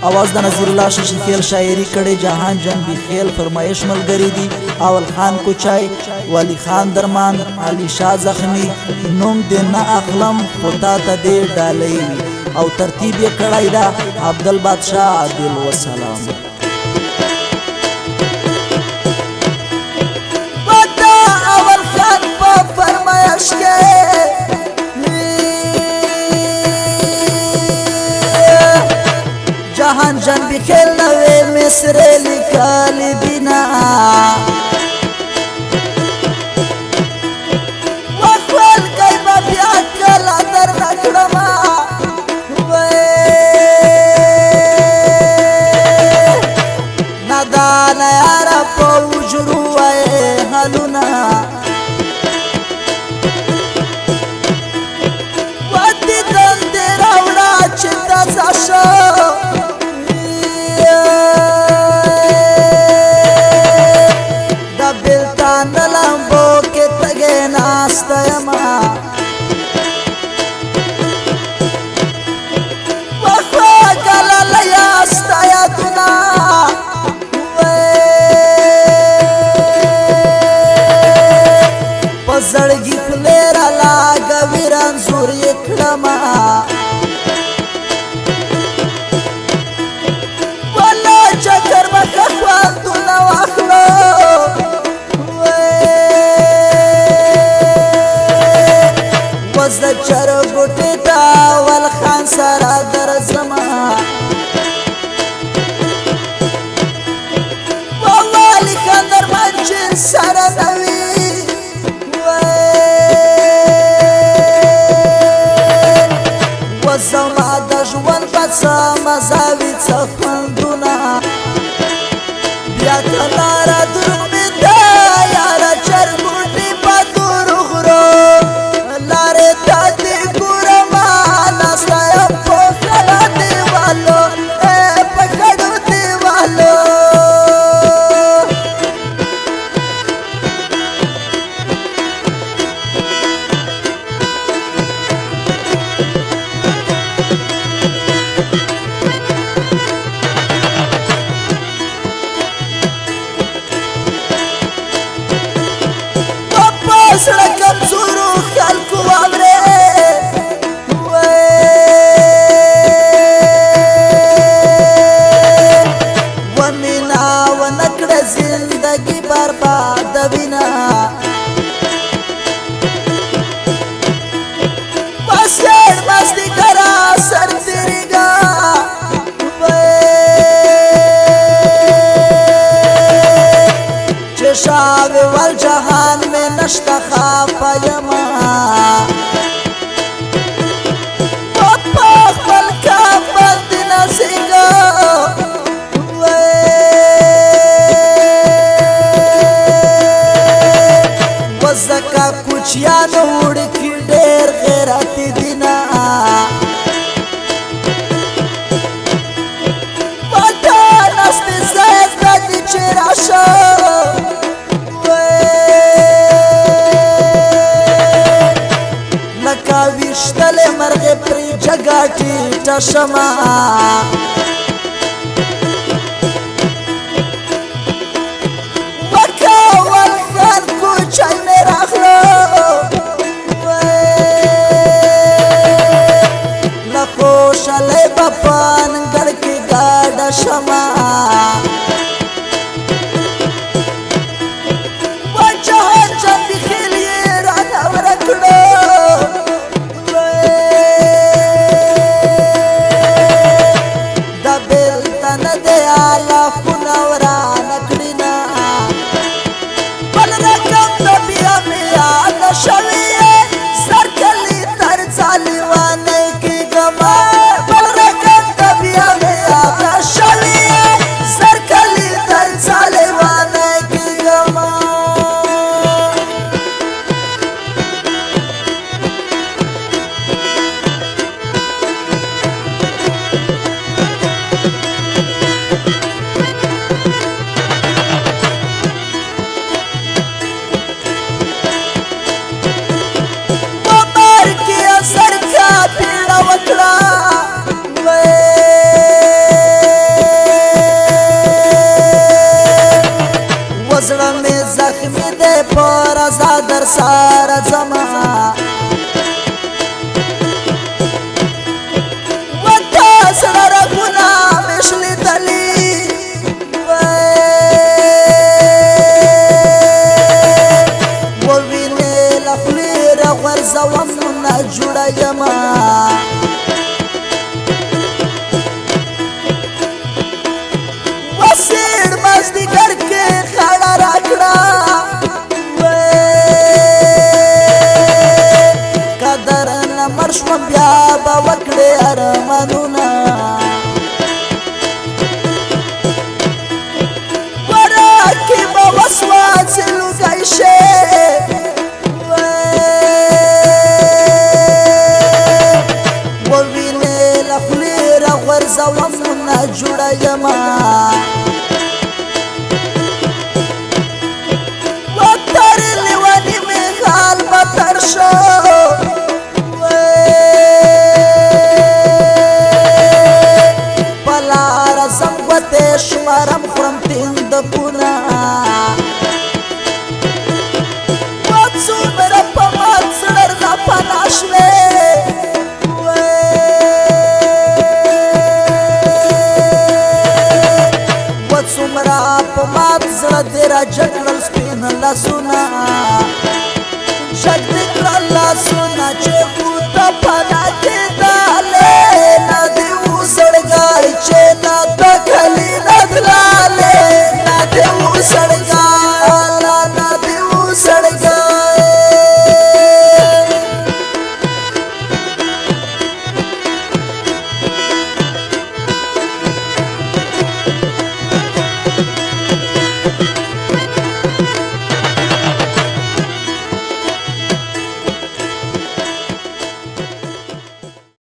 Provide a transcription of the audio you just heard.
आवाज د نذیر الله شیخیل شاعری کړي جهان جان بخیل فرمایش ملګری دي اول خان کوچای ولی خان درمان علي شاه زخمی نوم دې نه اخلم خدا ته دې ډالۍ او ترتیب یې کړای دا عبدل بادشاہ عادل وسلام ودا اول خان په فرمایش کې جهان جان بخیل نوې مصر لیکلی دینا وخوال کئی با بیا کلا در نکڑما ندان یارا پوجرو وی حلونا ودی دن دیر اوڑا چتا ساشو زړګي خلera لاګ ویران زور یکړما ولا چکر مکه خواندو نو اخلو وز چر ګټه تا ول خان سره درځما والله خان درمان چې سره نوي زما د ژوند په څه مزاوي څه خوندونه بیا کله را دروغ مې ده یاره چرګوټي په دورو غرو لارې ته دې ګورمه ناسته یم په خړه دیوالو په خړو دیوالو سړه کمزورو خلکو واورې ومینا ونکړه زندګي بربادوینا بس یې مستی کرا سر تیریګا چشاوی والجهان میں نشتا خافا یما پاپاق بلکا بلدی نزیگا وزکا کچیانو اڑکی دیر غیراتی دینا وطا نستی زید بدی چراشو ویشتل مرغ پری جگا ټیټه شمه وکول خان کوچای مې راغلو له خوشحالۍ به په انګړ کې ګاډه شمه جهان جان بخیل یې رانه ورکړو شویه سارا زما وتا سره ګنا مشلی دلی و وینه لخلی را ورزوم نه جوړه یما وسیر مزدګر کې خړه راکړه قدر نه مرشم بیا به وکړې ارمانونه ورکې به وسواسې لوګی شي ووینې له خولې راغورځوم نه جوړه یمه شمارم خورم تند پونا وڅو مرا پمات سړر لا پناشله وڅو مرا پمات سړر دیرا جګل سپین لا سونا شګ دې لا سونا چې کو تا